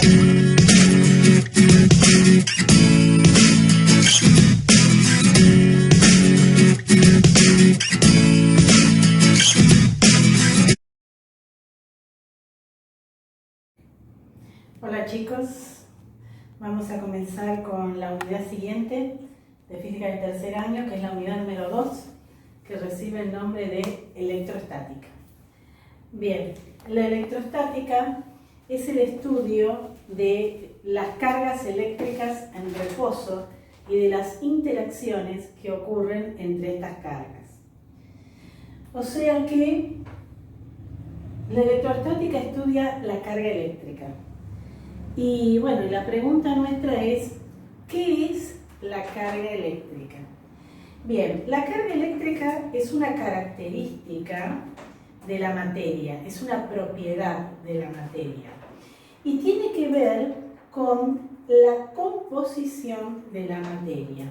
Hola chicos, vamos a comenzar con la unidad siguiente de física de tercer año, que es la unidad número 2, que recibe el nombre de electrostática. Bien, la electrostática es el estudio de las cargas eléctricas en reposo y de las interacciones que ocurren entre estas cargas. O sea que la electrostática estudia la carga eléctrica. Y bueno, la pregunta nuestra es, ¿qué es la carga eléctrica? Bien, la carga eléctrica es una característica de la materia, es una propiedad de la materia y tiene que ver con la composición de la materia.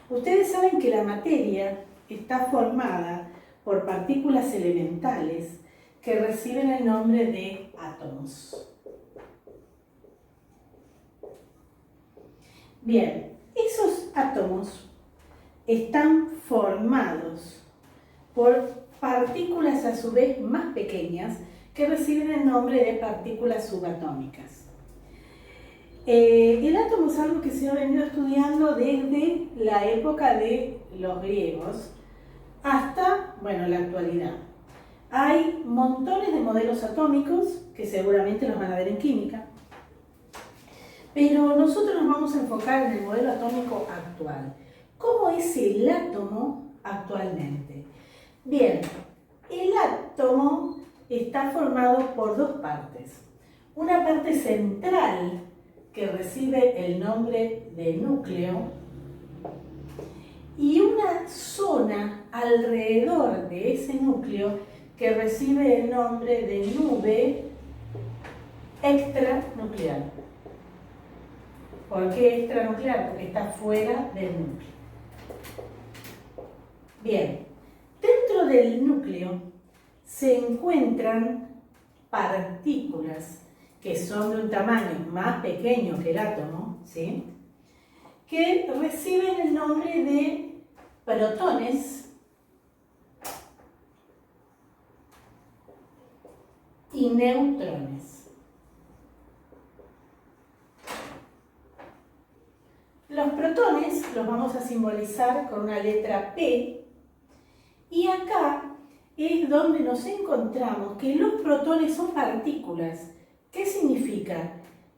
Ustedes saben que la materia está formada por partículas elementales que reciben el nombre de átomos. Bien, esos átomos están formados por partículas a su vez más pequeñas que reciben el nombre de partículas subatómicas. El átomo es algo que se ha venido estudiando desde la época de los griegos hasta, bueno, la actualidad. Hay montones de modelos atómicos que seguramente los van a ver en química. Pero nosotros nos vamos a enfocar en el modelo atómico actual. ¿Cómo es el átomo actualmente? Bien, el átomo está formado por dos partes. Una parte central que recibe el nombre de núcleo y una zona alrededor de ese núcleo que recibe el nombre de nube extranuclear. ¿Por qué extranuclear? Porque está fuera del núcleo. Bien, dentro del núcleo se encuentran partículas que son de un tamaño más pequeño que el átomo, ¿sí?, que reciben el nombre de protones y neutrones. Los protones los vamos a simbolizar con una letra P y acá es donde nos encontramos que los protones son partículas. ¿Qué significa?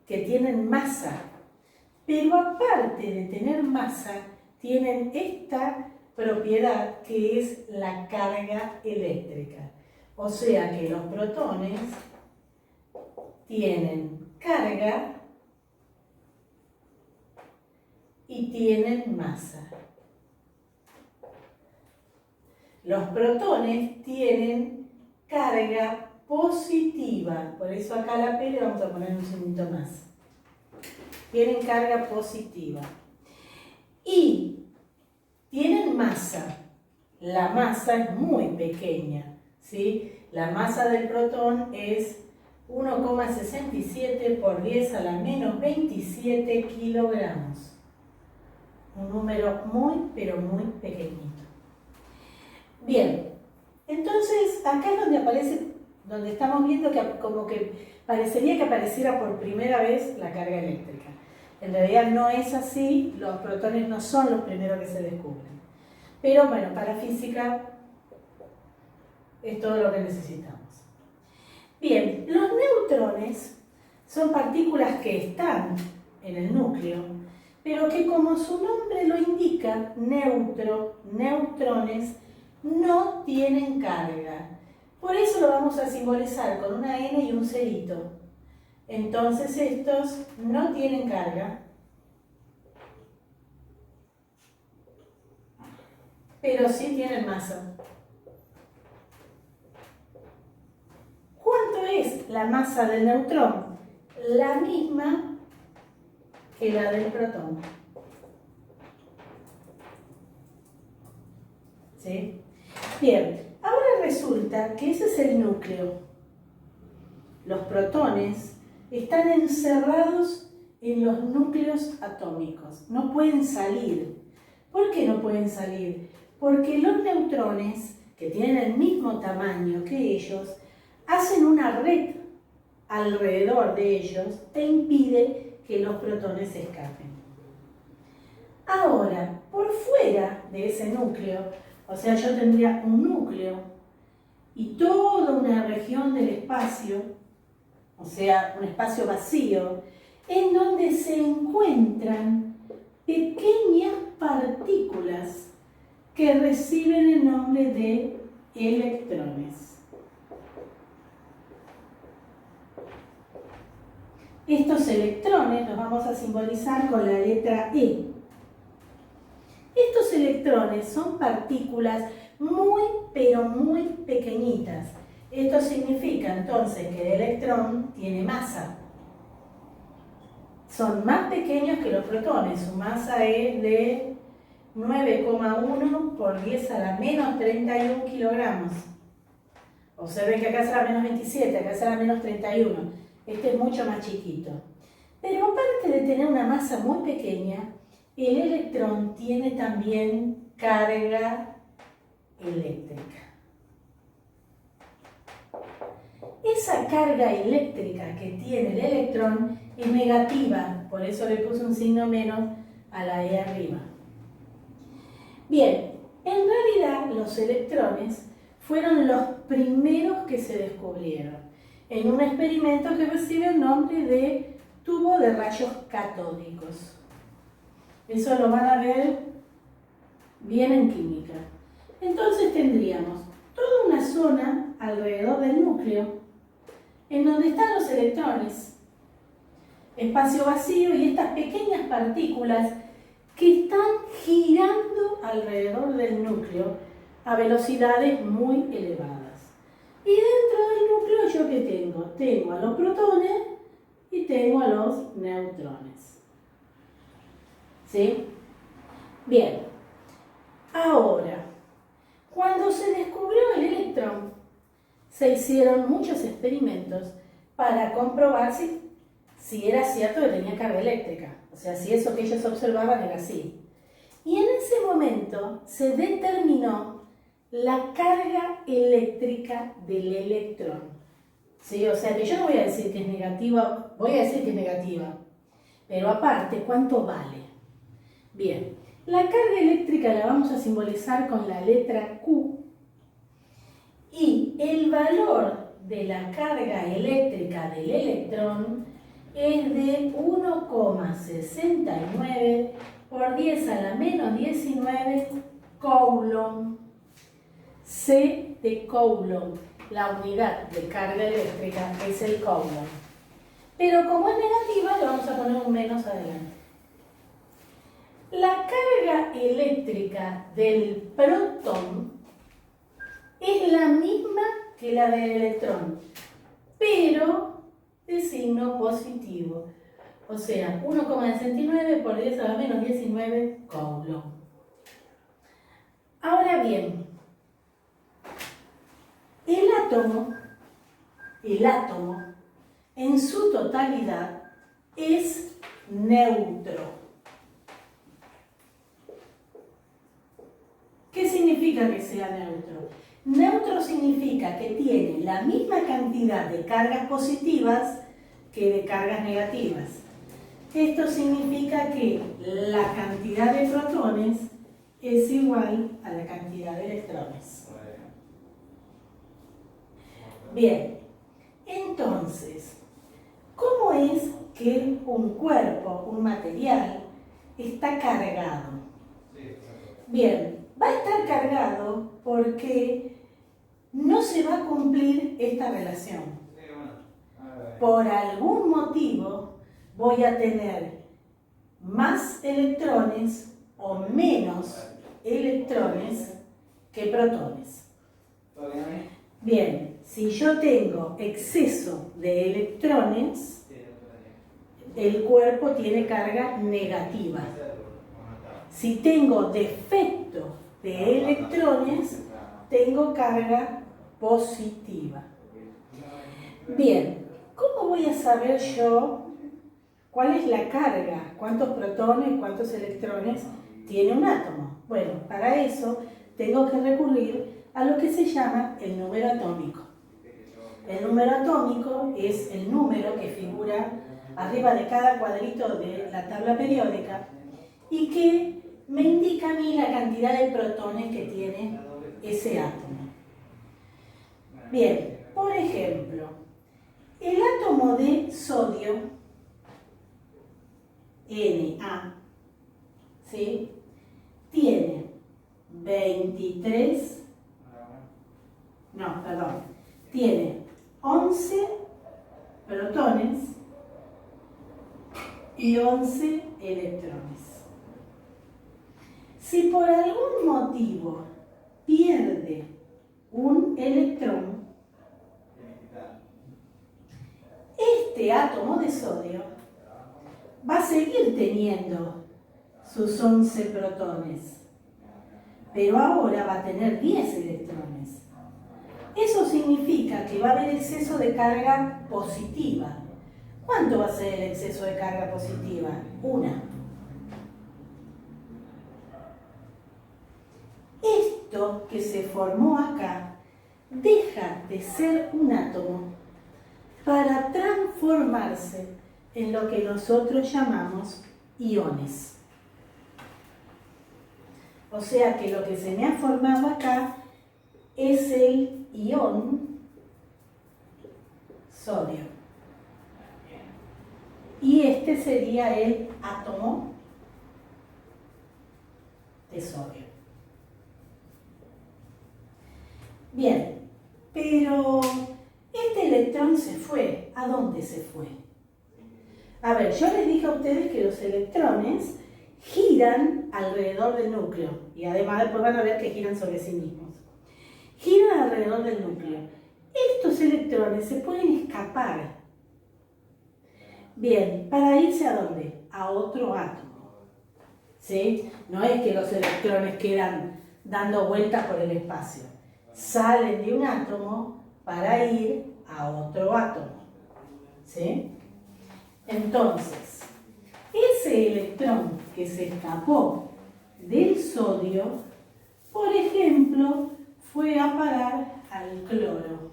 Que tienen masa, pero aparte de tener masa, tienen esta propiedad que es la carga eléctrica. O sea que los protones tienen carga y tienen masa. Los protones tienen carga positiva, por eso acá la P le vamos a poner un signito más. Tienen carga positiva. Y tienen masa. La masa es muy pequeña, ¿sí? La masa del protón es 1,67 por 10 a la menos 27 kilogramos. Un número muy, pero muy pequeñito. Bien, entonces acá es donde aparece, donde estamos viendo que como que parecería que apareciera por primera vez la carga eléctrica. En realidad no es así, los protones no son los primeros que se descubren. Pero bueno, para física es todo lo que necesitamos. Bien, los neutrones son partículas que están en el núcleo, pero que como su nombre lo indica, neutrones, no tienen carga. Por eso lo vamos a simbolizar con una N y un cerito. Entonces estos no tienen carga, pero sí tienen masa. ¿Cuánto es la masa del neutrón? La misma que la del protón. ¿Sí? Bien, ahora resulta que ese es el núcleo. Los protones están encerrados en los núcleos atómicos, no pueden salir. ¿Por qué no pueden salir? Porque los neutrones, que tienen el mismo tamaño que ellos, hacen una red alrededor de ellos e impide que los protones escapen. Ahora, por fuera de ese núcleo, o sea, yo tendría un núcleo y toda una región del espacio, o sea, un espacio vacío, en donde se encuentran pequeñas partículas que reciben el nombre de electrones. Estos electrones los vamos a simbolizar con la letra E. Estos electrones son partículas muy, pero muy pequeñitas. Esto significa entonces que el electrón tiene masa. Son más pequeños que los protones. Su masa es de 9,1 por 10 a la menos 31 kilogramos. Observen que acá será menos 27, acá será menos 31. Este es mucho más chiquito. Pero aparte de tener una masa muy pequeña, el electrón tiene también carga eléctrica. Esa carga eléctrica que tiene el electrón es negativa, por eso le puse un signo menos a la E arriba. Bien, en realidad los electrones fueron los primeros que se descubrieron en un experimento que recibe el nombre de tubo de rayos catódicos. Eso lo van a ver bien en química. Entonces tendríamos toda una zona alrededor del núcleo en donde están los electrones, espacio vacío y estas pequeñas partículas que están girando alrededor del núcleo a velocidades muy elevadas. Y dentro del núcleo, ¿yo qué tengo? Tengo a los protones y tengo a los neutrones. ¿Sí? Bien. Ahora, cuando se descubrió el electrón, se hicieron muchos experimentos para comprobar si era cierto que tenía carga eléctrica. O sea, si eso que ellos observaban era así. Y en ese momento se determinó la carga eléctrica del electrón. ¿Sí? O sea que yo no voy a decir que es negativa, voy a decir que es negativa. Pero aparte, ¿cuánto vale? Bien, la carga eléctrica la vamos a simbolizar con la letra Q. Y el valor de la carga eléctrica del electrón es de 1,69 por 10 a la menos 19 Coulomb. C de Coulomb, la unidad de carga eléctrica es el Coulomb. Pero como es negativa, le vamos a poner un menos adelante. La carga eléctrica del protón es la misma que la del electrón, pero de signo positivo. O sea, 1,69 por 10 a la menos 19 Coulomb. Ahora bien, el átomo en su totalidad es neutro. ¿Qué significa que sea neutro? Neutro significa que tiene la misma cantidad de cargas positivas que de cargas negativas. Esto significa que la cantidad de protones es igual a la cantidad de electrones. Bien, entonces, ¿cómo es que un cuerpo, un material, está cargado? Bien, va a estar cargado porque no se va a cumplir esta relación. Por algún motivo voy a tener más electrones o menos electrones que protones. Bien, si yo tengo exceso de electrones, el cuerpo tiene carga negativa. Si tengo defecto de electrones, tengo carga positiva. Bien, ¿cómo voy a saber yo cuál es la carga, cuántos protones, cuántos electrones tiene un átomo. Bueno, para eso tengo que recurrir a lo que se llama el número atómico. El número atómico es el número que figura arriba de cada cuadrito de la tabla periódica y que me indica a mí la cantidad de protones que tiene ese átomo. Bien, por ejemplo, el átomo de sodio, Na, ¿sí?, tiene 11 protones y 11 electrones. Si por algún motivo pierde un electrón, este átomo de sodio va a seguir teniendo sus 11 protones, pero ahora va a tener 10 electrones. Eso significa que va a haber exceso de carga positiva. ¿Cuánto va a ser el exceso de carga positiva? 1. Esto que se formó acá deja de ser un átomo para transformarse en lo que nosotros llamamos iones. O sea que lo que se me ha formado acá es el ion sodio. Y este sería el átomo de sodio. Bien, pero este electrón se fue. ¿A dónde se fue? A ver, yo les dije a ustedes que los electrones giran alrededor del núcleo y además después van a ver que giran sobre sí mismos. Giran alrededor del núcleo. Estos electrones se pueden escapar. Bien, ¿para irse a dónde? A otro átomo. ¿Sí? No es que los electrones quedan dando vueltas por el espacio. Salen de un átomo para ir a otro átomo. ¿Sí? Entonces, ese electrón que se escapó del sodio, por ejemplo, fue a parar al cloro.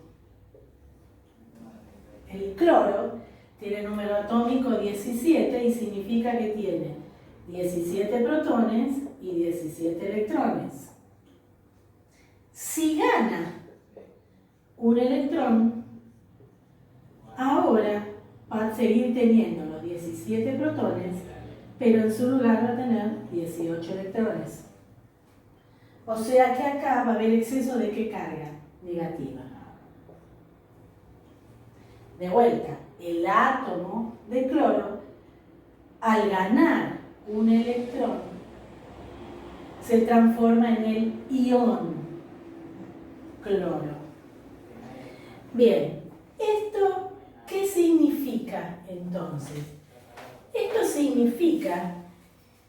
El cloro tiene número atómico 17 y significa que tiene 17 protones y 17 electrones. Si gana un electrón, ahora va a seguir teniendo los 17 protones, pero en su lugar va a tener 18 electrones. O sea que acá va a haber exceso de ¿qué carga? Negativa. De vuelta, el átomo de cloro, al ganar un electrón, se transforma en el ion cloro. Bien, ¿esto qué significa entonces? Esto significa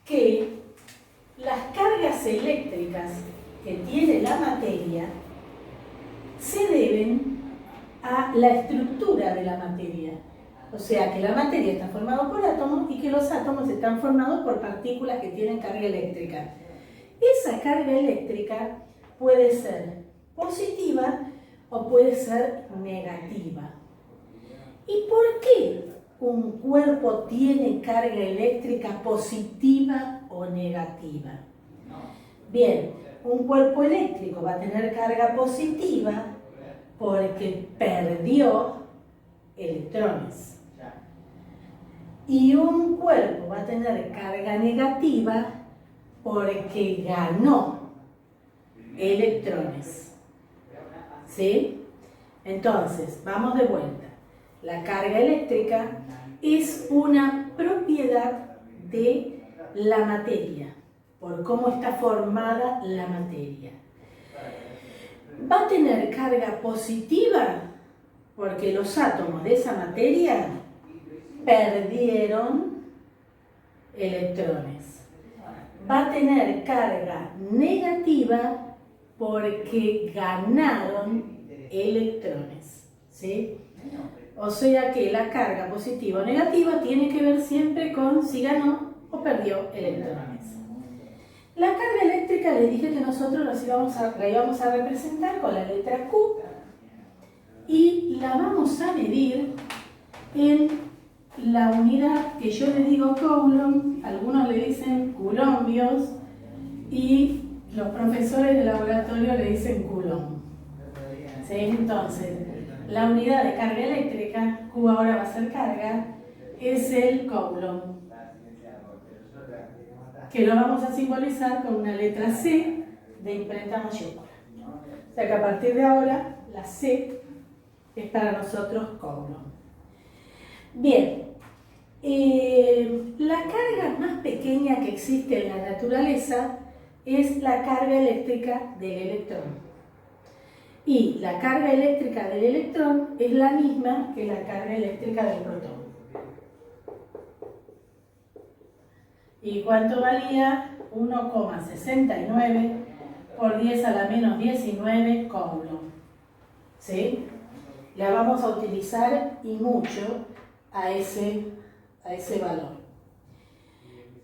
que las cargas eléctricas que tiene la materia se deben a la estructura de la materia. O sea, que la materia está formada por átomos y que los átomos están formados por partículas que tienen carga eléctrica. Esa carga eléctrica puede ser positiva o puede ser negativa. ¿Y por qué un cuerpo tiene carga eléctrica positiva o negativa? Bien, un cuerpo eléctrico va a tener carga positiva porque perdió electrones. Y un cuerpo va a tener carga negativa porque ganó electrones. ¿Sí? Entonces, vamos de vuelta. La carga eléctrica es una propiedad de la materia, por cómo está formada la materia. Va a tener carga positiva porque los átomos de esa materia perdieron electrones. Va a tener carga negativa porque ganaron electrones. ¿Sí? O sea que la carga positiva o negativa tiene que ver siempre con si ganó o perdió electrones. La carga eléctrica les dije que nosotros la íbamos a representar con la letra Q y la vamos a medir en la unidad que yo le digo coulomb, algunos le dicen coulombios y los profesores de laboratorio le dicen coulomb. ¿Sí? Entonces, la unidad de carga eléctrica, Q ahora va a ser carga, es el coulomb, que lo vamos a simbolizar con una letra C de imprenta mayúscula. O sea que a partir de ahora, la C es para nosotros coulomb. Bien, la carga más pequeña que existe en la naturaleza es la carga eléctrica del electrón. Y la carga eléctrica del electrón es la misma que la carga eléctrica del protón. ¿Y cuánto valía? 1,69 por 10 a la menos 19 coulomb. ¿Sí? La vamos a utilizar y mucho a ese valor.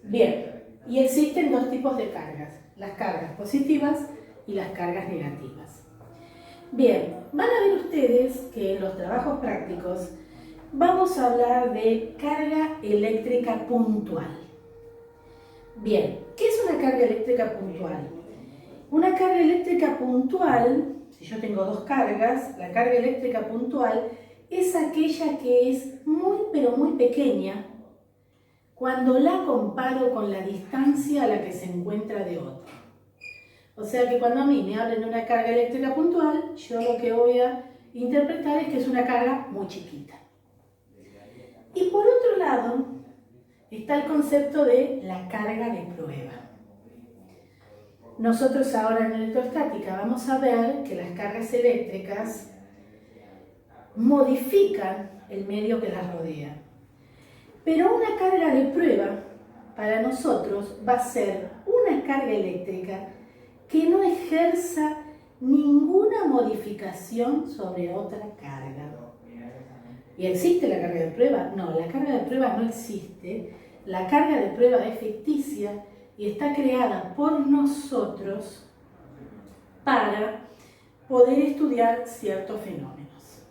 Bien, y existen dos tipos de cargas, las cargas positivas y las cargas negativas. Bien, van a ver ustedes que en los trabajos prácticos vamos a hablar de carga eléctrica puntual. Bien, ¿qué es una carga eléctrica puntual? Una carga eléctrica puntual, si yo tengo dos cargas, la carga eléctrica puntual es aquella que es muy pero muy pequeña cuando la comparo con la distancia a la que se encuentra de otro. O sea que cuando a mí me hablan de una carga eléctrica puntual, yo lo que voy a interpretar es que es una carga muy chiquita. Y por otro lado, está el concepto de la carga de prueba. Nosotros ahora en electrostática vamos a ver que las cargas eléctricas modifican el medio que las rodea. Pero una carga de prueba para nosotros va a ser una carga eléctrica que no ejerza ninguna modificación sobre otra carga. ¿Y existe la carga de prueba? No, la carga de prueba no existe. La carga de prueba es ficticia y está creada por nosotros para poder estudiar ciertos fenómenos.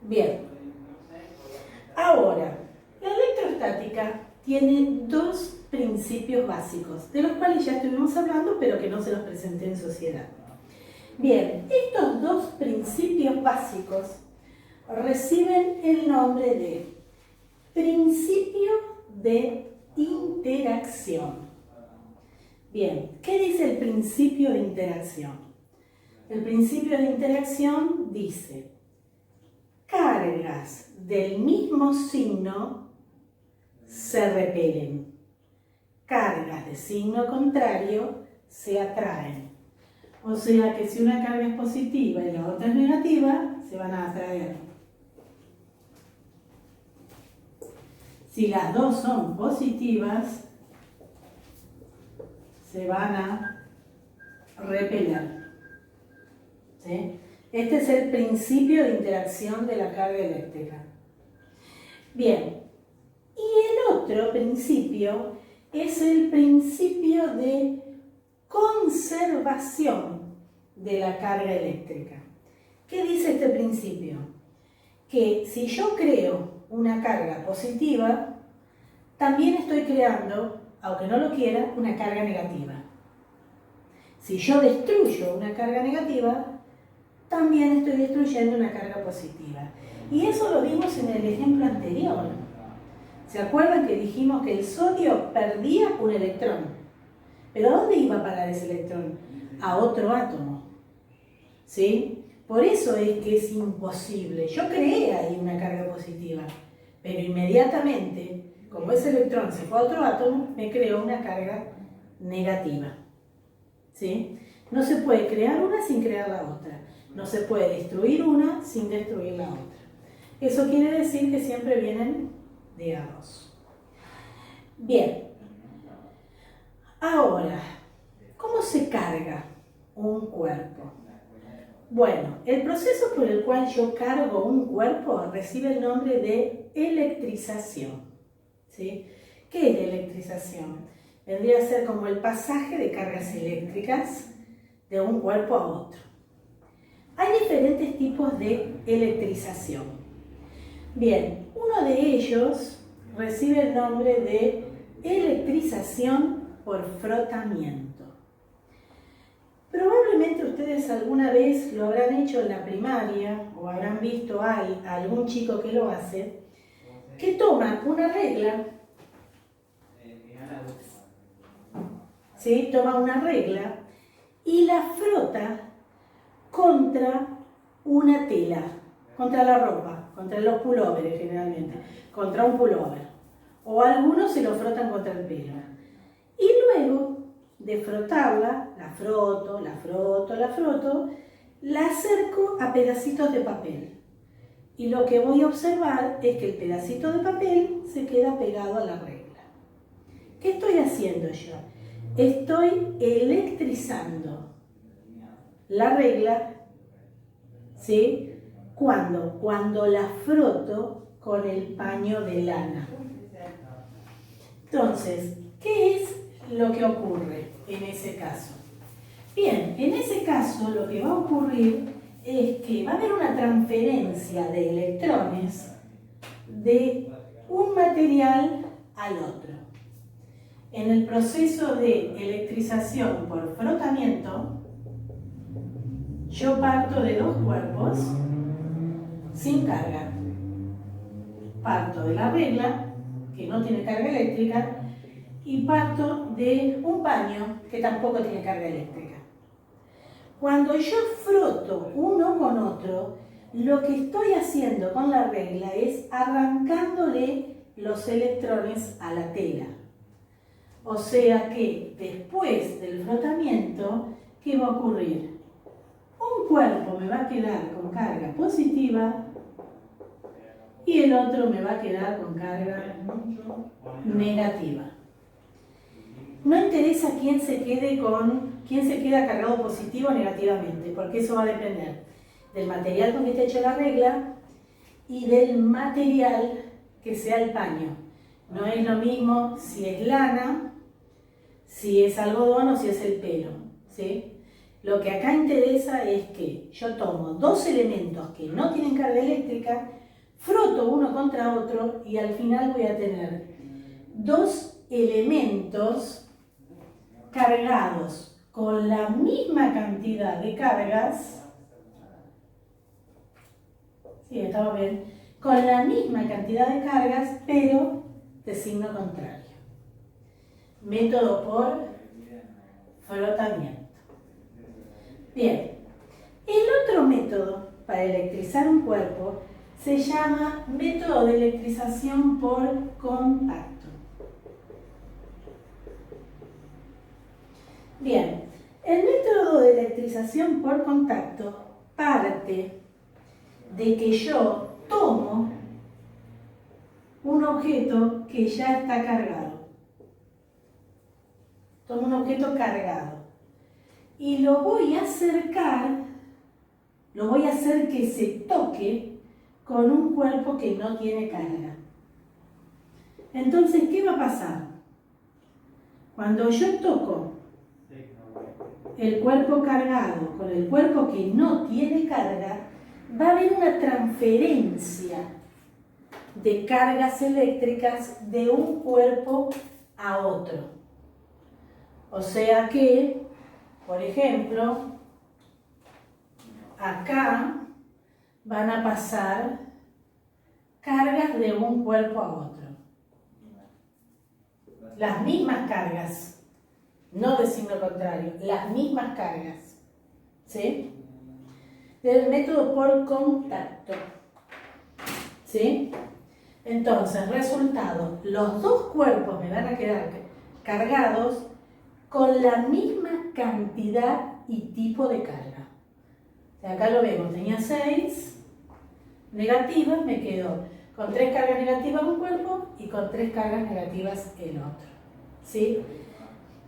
Bien, ahora, la electrostática tiene dos principios básicos, de los cuales ya estuvimos hablando, pero que no se los presenté en sociedad. Bien, estos dos principios básicos reciben el nombre de principio de interacción. Bien, ¿qué dice el principio de interacción? El principio de interacción dice: cargas del mismo signo se repelen, cargas de signo contrario se atraen. O sea que si una carga es positiva y la otra es negativa, se van a atraer. Si las dos son positivas, se van a repeler. ¿Sí? Este es el principio de interacción de la carga eléctrica. Bien, y el otro principio es el principio de conservación de la carga eléctrica. ¿Qué dice este principio? Que si yo creo una carga positiva, también estoy creando, aunque no lo quiera, una carga negativa. Si yo destruyo una carga negativa, también estoy destruyendo una carga positiva. Y eso lo vimos en el ejemplo anterior. ¿Se acuerdan que dijimos que el sodio perdía un electrón? ¿Pero a dónde iba a parar ese electrón? A otro átomo. ¿Sí? Por eso es que es imposible. Yo creé ahí una carga positiva, pero inmediatamente, como ese electrón se fue a otro átomo, me creó una carga negativa. ¿Sí? No se puede crear una sin crear la otra. No se puede destruir una sin destruir la otra. Eso quiere decir que siempre vienen de a dos. Bien. Ahora, ¿cómo se carga un cuerpo? Bueno, el proceso por el cual yo cargo un cuerpo recibe el nombre de electrización. ¿Sí? ¿Qué es la electrización? Vendría a ser como el pasaje de cargas eléctricas de un cuerpo a otro. Hay diferentes tipos de electrización. Bien, uno de ellos recibe el nombre de electrización por frotamiento. Probablemente ustedes alguna vez lo habrán hecho en la primaria o habrán visto a algún chico que lo hace, que toma una regla, ¿sí? Toma una regla y la frota contra una tela, contra la ropa, contra los pulóveres generalmente, contra un pulóver. O algunos se lo frotan contra el pelo. Y luego de frotarla, la froto, la acerco a pedacitos de papel. Y lo que voy a observar es que el pedacito de papel se queda pegado a la regla. ¿Qué estoy haciendo yo? Estoy electrizando la regla, ¿sí? Cuando la froto con el paño de lana. Entonces, ¿qué es lo que ocurre en ese caso? Bien, en ese caso lo que va a ocurrir es que va a haber una transferencia de electrones de un material al otro. En el proceso de electrización por frotamiento, yo parto de dos cuerpos sin carga. Parto de la regla, que no tiene carga eléctrica, y parto de un paño que tampoco tiene carga eléctrica. Cuando yo froto uno con otro, lo que estoy haciendo con la regla es arrancándole los electrones a la tela. O sea que después del frotamiento, ¿qué va a ocurrir? Un cuerpo me va a quedar con carga positiva y el otro me va a quedar con carga negativa. No interesa quién se queda cargado positivo o negativamente, porque eso va a depender del material con que esté hecho la regla y del material que sea el paño. No es lo mismo si es lana, si es algodón o si es el pelo, ¿sí? Lo que acá interesa es que yo tomo dos elementos que no tienen carga eléctrica, froto uno contra otro y al final voy a tener dos elementos cargados con la misma cantidad de cargas, sí, estaba bien, con la misma cantidad de cargas, pero de signo contrario. Método por frotamiento. Bien, el otro método para electrizar un cuerpo se llama método de electrización por contacto. Bien, el método de electrización por contacto parte de que yo tomo un objeto que ya está cargado. Tomo un objeto cargado y lo voy a acercar, lo voy a hacer que se toque con un cuerpo que no tiene carga. Entonces, ¿qué va a pasar? Cuando yo toco el cuerpo cargado con el cuerpo que no tiene carga, va a haber una transferencia de cargas eléctricas de un cuerpo a otro. O sea que, por ejemplo, acá van a pasar cargas de un cuerpo a otro. Las mismas cargas. No de signo contrario, las mismas cargas, ¿sí? Del método por contacto, ¿sí? Entonces, resultado, los dos cuerpos me van a quedar cargados con la misma cantidad y tipo de carga. O sea, acá lo vemos, tenía 6 negativas, me quedo con 3 cargas negativas un cuerpo y con 3 cargas negativas el otro, ¿sí?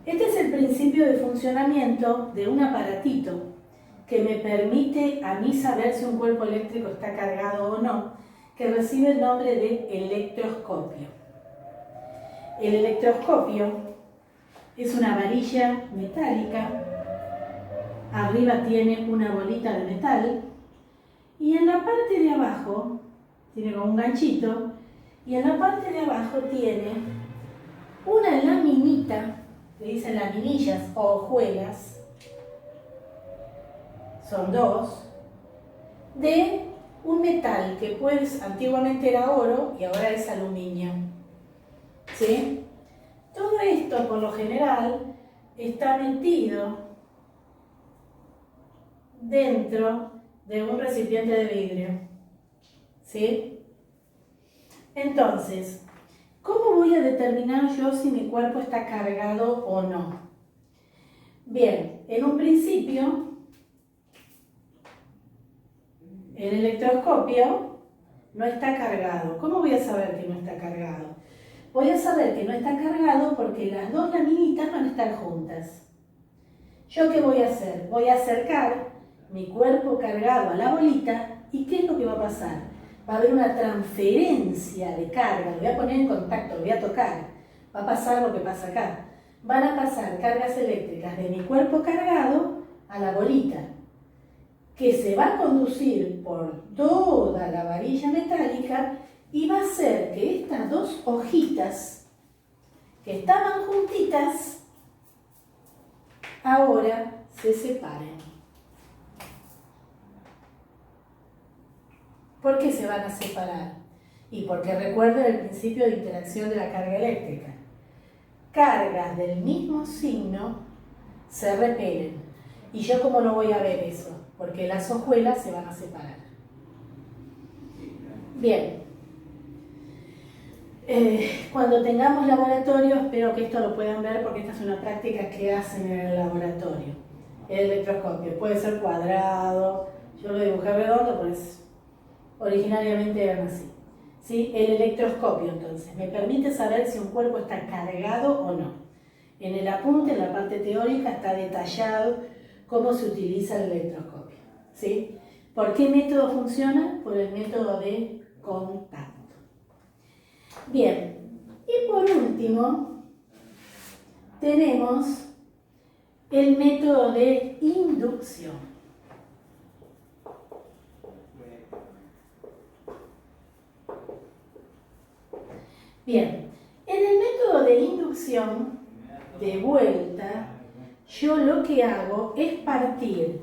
Este es el principio de funcionamiento de un aparatito que me permite a mí saber si un cuerpo eléctrico está cargado o no, que recibe el nombre de electroscopio. El electroscopio es una varilla metálica, arriba tiene una bolita de metal y en la parte de abajo tiene como un ganchito y en la parte de abajo tiene una laminita, que dicen laminillas o hojuelas, son dos, de un metal que antiguamente era oro y ahora es aluminio. ¿Sí? Todo esto, por lo general, está metido dentro de un recipiente de vidrio. ¿Sí? Entonces, ¿cómo voy a determinar yo si mi cuerpo está cargado o no? Bien, en un principio, el electroscopio no está cargado. ¿Cómo voy a saber que no está cargado? Voy a saber que no está cargado porque las dos laminitas van a estar juntas. ¿Yo qué voy a hacer? Voy a acercar mi cuerpo cargado a la bolita y ¿qué es lo que va a pasar? Va a haber una transferencia de carga, lo voy a poner en contacto, lo voy a tocar. Va a pasar lo que pasa acá. Van a pasar cargas eléctricas de mi cuerpo cargado a la bolita, que se va a conducir por toda la varilla metálica y va a hacer que estas dos hojitas que estaban juntitas ahora se separen. ¿Por qué se van a separar? Y porque recuerden el principio de interacción de la carga eléctrica. Cargas del mismo signo se repelen. ¿Y yo cómo no voy a ver eso? Porque las hojuelas se van a separar. Bien. Cuando tengamos laboratorio, espero que esto lo puedan ver porque esta es una práctica que hacen en el laboratorio. El electroscopio puede ser cuadrado, yo lo dibujé redondo, pues originariamente eran así. ¿Sí? El electroscopio, entonces, me permite saber si un cuerpo está cargado o no. En el apunte, en la parte teórica, está detallado cómo se utiliza el electroscopio. ¿Sí? ¿Por qué método funciona? Por el método de contacto. Bien, y por último, tenemos el método de inducción. Bien, en el método de inducción, de vuelta, yo lo que hago es partir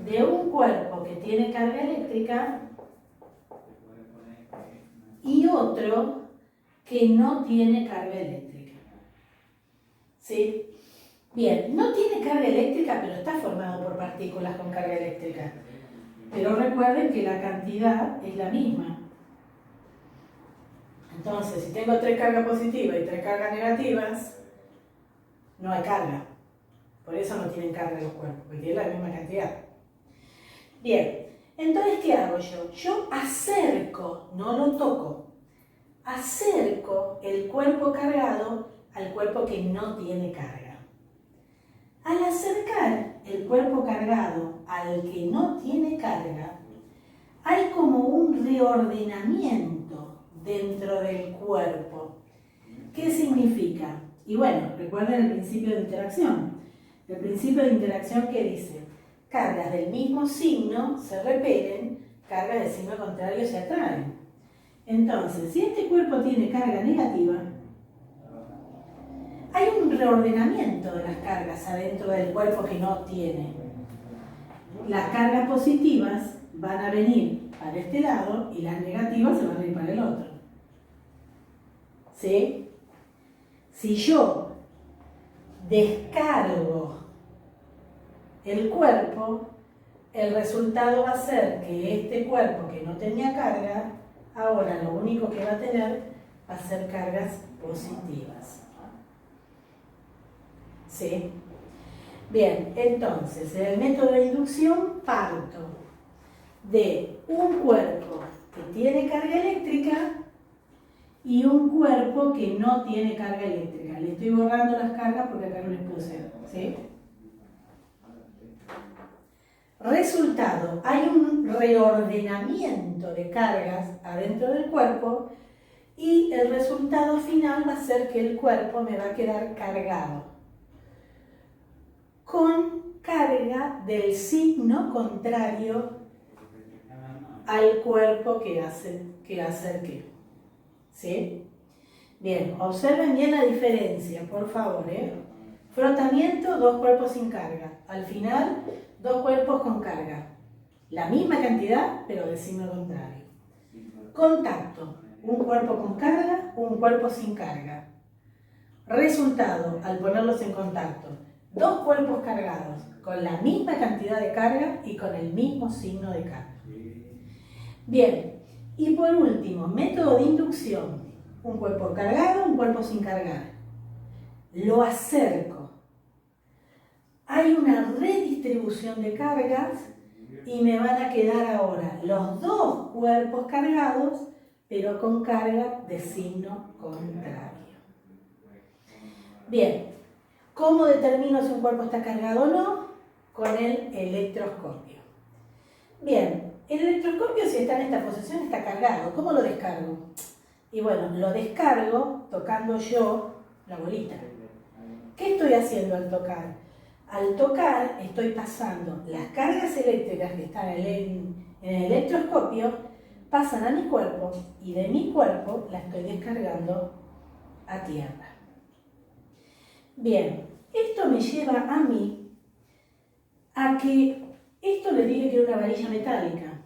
de un cuerpo que tiene carga eléctrica y otro que no tiene carga eléctrica. ¿Sí? Bien, no tiene carga eléctrica, pero está formado por partículas con carga eléctrica. Pero recuerden que la cantidad es la misma. Entonces, si tengo 3 cargas positivas y 3 cargas negativas, no hay carga. Por eso no tienen carga los cuerpos, porque tienen la misma cantidad. Bien, entonces, ¿qué hago yo? Yo acerco, no lo toco, acerco el cuerpo cargado al cuerpo que no tiene carga. Al acercar el cuerpo cargado al que no tiene carga, hay como un reordenamiento dentro del cuerpo. ¿Qué significa? Y bueno, recuerden el principio de interacción. El principio de interacción que dice, cargas del mismo signo se repelen, cargas del signo contrario se atraen. Entonces, si este cuerpo tiene carga negativa, hay un reordenamiento de las cargas adentro del cuerpo que no tiene. Las cargas positivas van a venir para este lado y las negativas se van a ir para el otro. ¿Sí? Si yo descargo el cuerpo, el resultado va a ser que este cuerpo que no tenía carga, ahora lo único que va a tener va a ser cargas positivas. ¿Sí? Bien, entonces, en el método de inducción parto de un cuerpo que tiene carga eléctrica y un cuerpo que no tiene carga eléctrica. Le estoy borrando las cargas porque acá no les puse, ¿sí? Resultado, hay un reordenamiento de cargas adentro del cuerpo y el resultado final va a ser que el cuerpo me va a quedar cargado, con carga del signo contrario al cuerpo que acerqué. ¿Sí? Bien, observen bien la diferencia, por favor. Frotamiento, 2 cuerpos sin carga. Al final, 2 cuerpos con carga. La misma cantidad, pero de signo contrario. Contacto, un cuerpo con carga, un cuerpo sin carga. Resultado, al ponerlos en contacto, 2 cuerpos cargados con la misma cantidad de carga y con el mismo signo de carga. Bien, y por último, método de inducción. Un cuerpo cargado, un cuerpo sin cargar. Lo acerco. Hay una redistribución de cargas y me van a quedar ahora los 2 cuerpos cargados, pero con carga de signo contrario. Bien, ¿cómo determino si un cuerpo está cargado o no? Con el electroscopio. Bien, el electroscopio, si está en esta posición, está cargado. ¿Cómo lo descargo? Y bueno, lo descargo tocando yo la bolita. ¿Qué estoy haciendo al tocar? Al tocar estoy pasando las cargas eléctricas que están en el electroscopio, pasan a mi cuerpo y de mi cuerpo la estoy descargando a tierra. Bien, esto me lleva a mí a que, esto les dije que era una varilla metálica.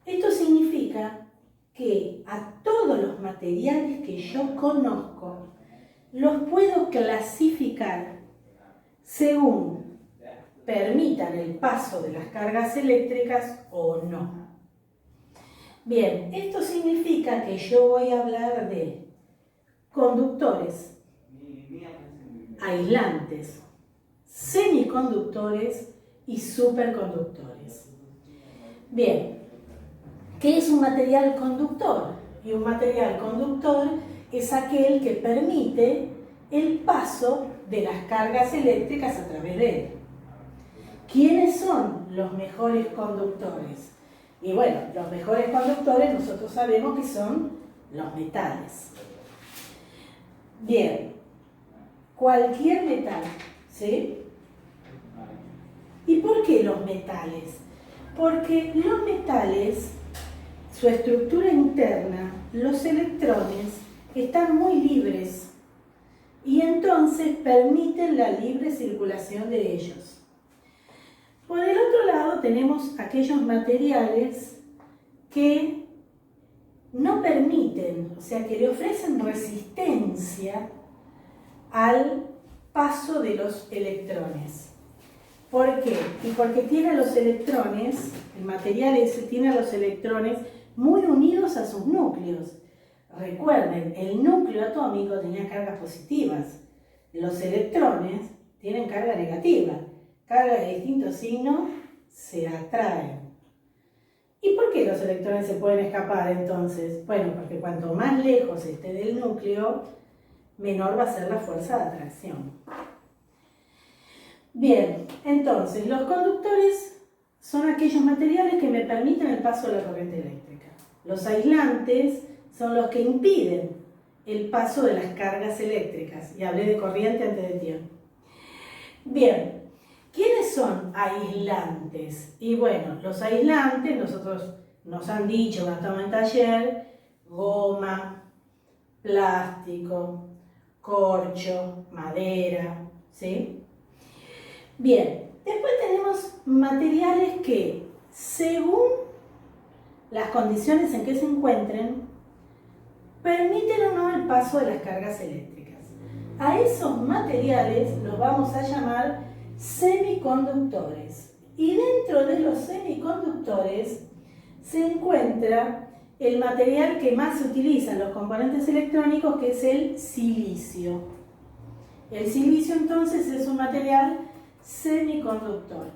Esto significa que a todos los materiales que yo conozco los puedo clasificar según permitan el paso de las cargas eléctricas o no. Bien, esto significa que yo voy a hablar de conductores, aislantes, semiconductores y superconductores. Bien, ¿qué es un material conductor? Y un material conductor es aquel que permite el paso de las cargas eléctricas a través de él. ¿Quiénes son los mejores conductores? Y bueno, los mejores conductores nosotros sabemos que son los metales. Bien, cualquier metal, ¿sí? ¿Y por qué los metales? Porque los metales, su estructura interna, los electrones, están muy libres y entonces permiten la libre circulación de ellos. Por el otro lado tenemos aquellos materiales que no permiten, o sea, que le ofrecen resistencia al paso de los electrones. ¿Por qué? Y porque tiene los electrones, el material ese tiene los electrones muy unidos a sus núcleos. Recuerden, el núcleo atómico tenía cargas positivas. Los electrones tienen carga negativa. Cargas de distinto signo se atraen. ¿Y por qué los electrones se pueden escapar entonces? Bueno, porque cuanto más lejos esté del núcleo, menor va a ser la fuerza de atracción. Bien, entonces los conductores son aquellos materiales que me permiten el paso de la corriente eléctrica. Los aislantes son los que impiden el paso de las cargas eléctricas. Y hablé de corriente antes de tiempo. Bien, ¿quiénes son aislantes? Y bueno, los aislantes, nosotros nos han dicho cuando estamos en taller, goma, plástico, corcho, madera, ¿sí? Bien, después tenemos materiales que, según las condiciones en que se encuentren, permiten o no el paso de las cargas eléctricas. A esos materiales los vamos a llamar semiconductores. Y dentro de los semiconductores se encuentra el material que más se utiliza en los componentes electrónicos, que es el silicio. El silicio entonces es un material semiconductor.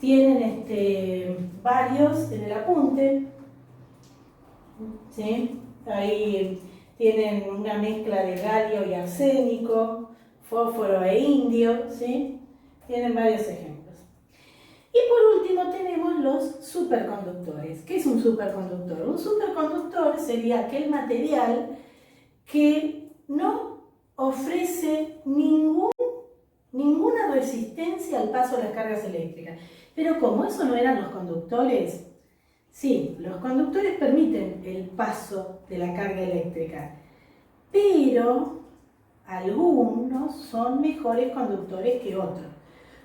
Tienen varios en el apunte, ¿sí? Ahí tienen una mezcla de galio y arsénico, fósforo e indio, ¿sí? Tienen varios ejemplos. Y por último tenemos los superconductores. ¿Qué es un superconductor? Un superconductor sería aquel material que no ofrece ninguna resistencia al paso de las cargas eléctricas. Pero como eso no eran los conductores, sí, los conductores permiten el paso de la carga eléctrica, pero algunos son mejores conductores que otros.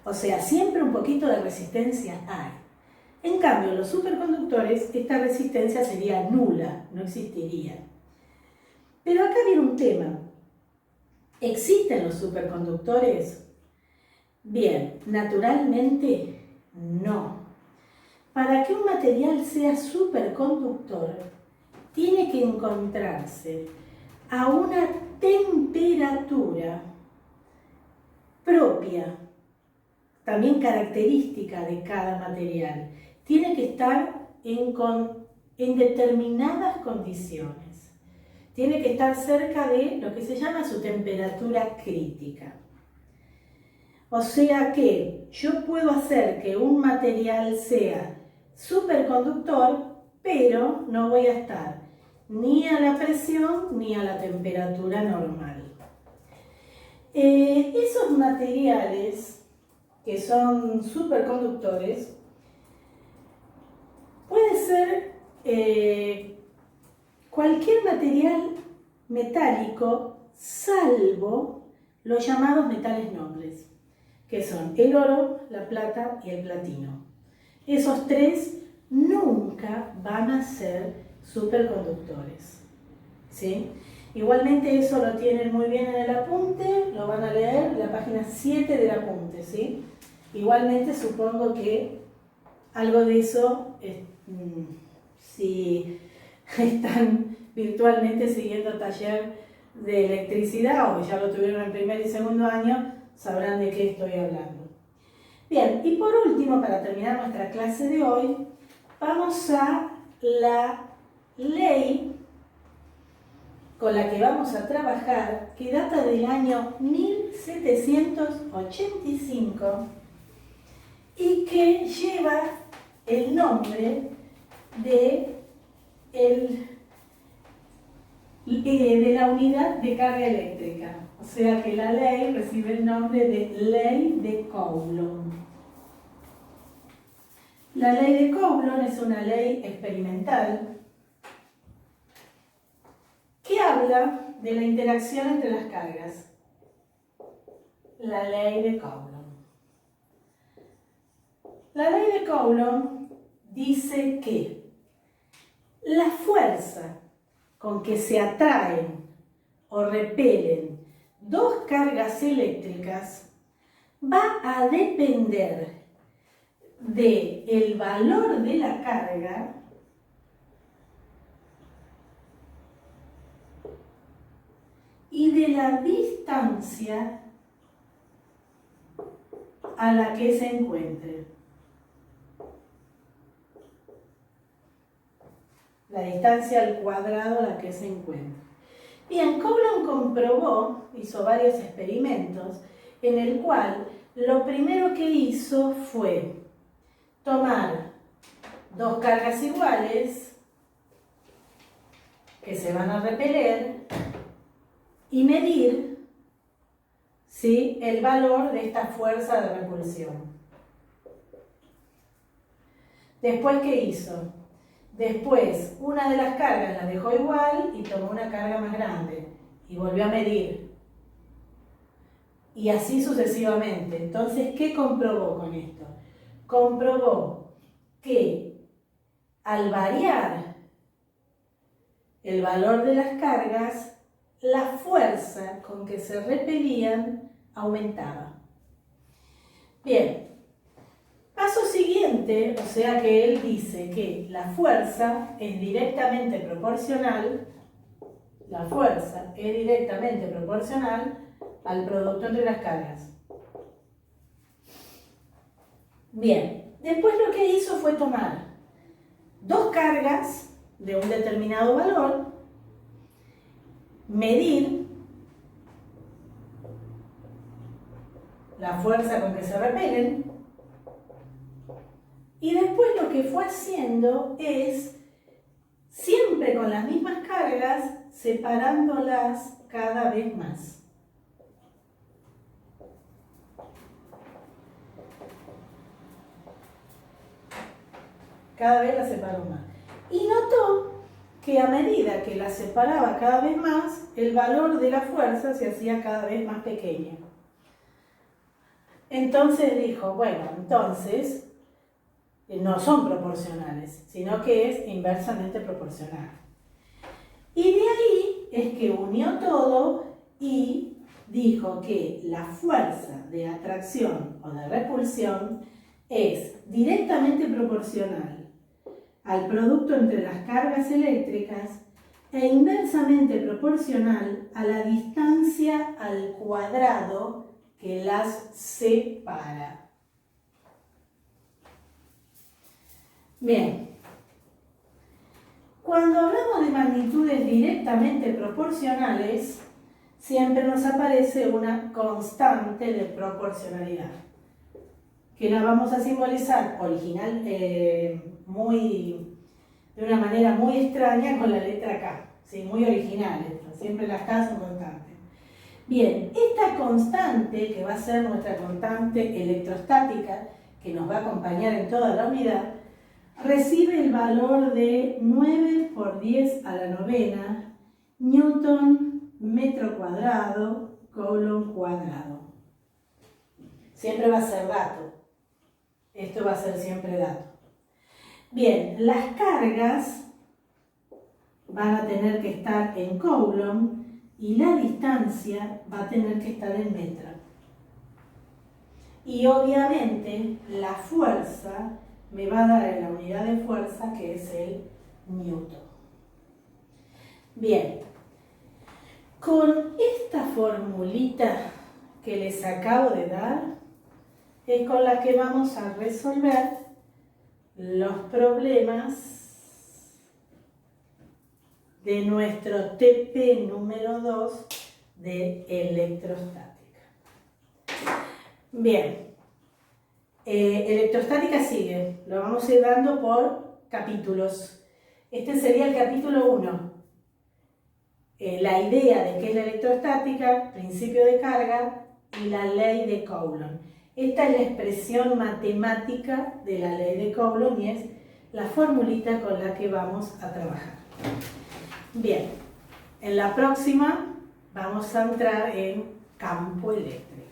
O sea, siempre un poquito de resistencia hay. En cambio, los superconductores, esta resistencia sería nula, no existiría. Pero acá viene un tema. ¿Existen los superconductores? Bien, naturalmente no. Para que un material sea superconductor, tiene que encontrarse a una temperatura propia, también característica de cada material. Tiene que estar en determinadas condiciones. Tiene que estar cerca de lo que se llama su temperatura crítica. O sea que yo puedo hacer que un material sea superconductor, pero no voy a estar ni a la presión ni a la temperatura normal. Esos materiales que son superconductores puede ser cualquier material metálico, salvo los llamados metales nobles, que son el oro, la plata y el platino. Esos tres nunca van a ser superconductores, ¿sí? Igualmente eso lo tienen muy bien en el apunte, lo van a leer en la página 7 del apunte, ¿sí? Igualmente supongo que algo de eso, si están virtualmente siguiendo taller de electricidad o ya lo tuvieron en primer y segundo año, sabrán de qué estoy hablando. Bien, y por último, para terminar nuestra clase de hoy, vamos a la ley con la que vamos a trabajar, que data del año 1785 y que lleva el nombre de la unidad de carga eléctrica. O sea que la ley recibe el nombre de Ley de Coulomb. La ley de Coulomb es una ley experimental que habla de la interacción entre las cargas. La ley de Coulomb. La ley de Coulomb dice que la fuerza con que se atraen o repelen dos cargas eléctricas va a depender del valor de la carga y de la distancia a la que se encuentre. La distancia al cuadrado a la que se encuentra. Bien, Coulomb comprobó, hizo varios experimentos, en el cual lo primero que hizo fue tomar dos cargas iguales que se van a repeler y medir, ¿sí?, el valor de esta fuerza de repulsión. Después, ¿qué hizo? Después, una de las cargas la dejó igual y tomó una carga más grande y volvió a medir. Y así sucesivamente. Entonces, ¿qué comprobó con esto? Comprobó que al variar el valor de las cargas, la fuerza con que se repelían aumentaba. Bien, paso siguiente, o sea que él dice que la fuerza es directamente proporcional, al producto entre las cargas. Bien, después lo que hizo fue tomar dos cargas de un determinado valor, medir la fuerza con que se repelen Y después lo que fue haciendo es, siempre con las mismas cargas, separándolas cada vez más. Cada vez las separó más. Y notó que a medida que las separaba cada vez más, el valor de la fuerza se hacía cada vez más pequeño. Entonces dijo, bueno, entonces no son proporcionales, sino que es inversamente proporcional. Y de ahí es que unió todo y dijo que la fuerza de atracción o de repulsión es directamente proporcional al producto entre las cargas eléctricas e inversamente proporcional a la distancia al cuadrado que las separa. Bien, cuando hablamos de magnitudes directamente proporcionales, siempre nos aparece una constante de proporcionalidad, que la vamos a simbolizar de una manera muy extraña con la letra K, ¿sí? Muy original esto, siempre las K son constantes. Bien, esta constante, que va a ser nuestra constante electrostática, que nos va a acompañar en toda la unidad, recibe el valor de 9 por 10 a la novena newton metro cuadrado coulomb cuadrado. Siempre va a ser dato. Esto va a ser siempre dato. Bien, las cargas van a tener que estar en coulomb y la distancia va a tener que estar en metro. Y obviamente la fuerza me va a dar en la unidad de fuerza, que es el newton. Bien, con esta formulita que les acabo de dar, es con la que vamos a resolver los problemas de nuestro TP número 2 de electrostática. Bien, electrostática sigue, lo vamos a ir dando por capítulos. Este sería el capítulo 1. La idea de qué es la electrostática, principio de carga y la ley de Coulomb. Esta es la expresión matemática de la ley de Coulomb y es la formulita con la que vamos a trabajar. Bien, en la próxima vamos a entrar en campo eléctrico.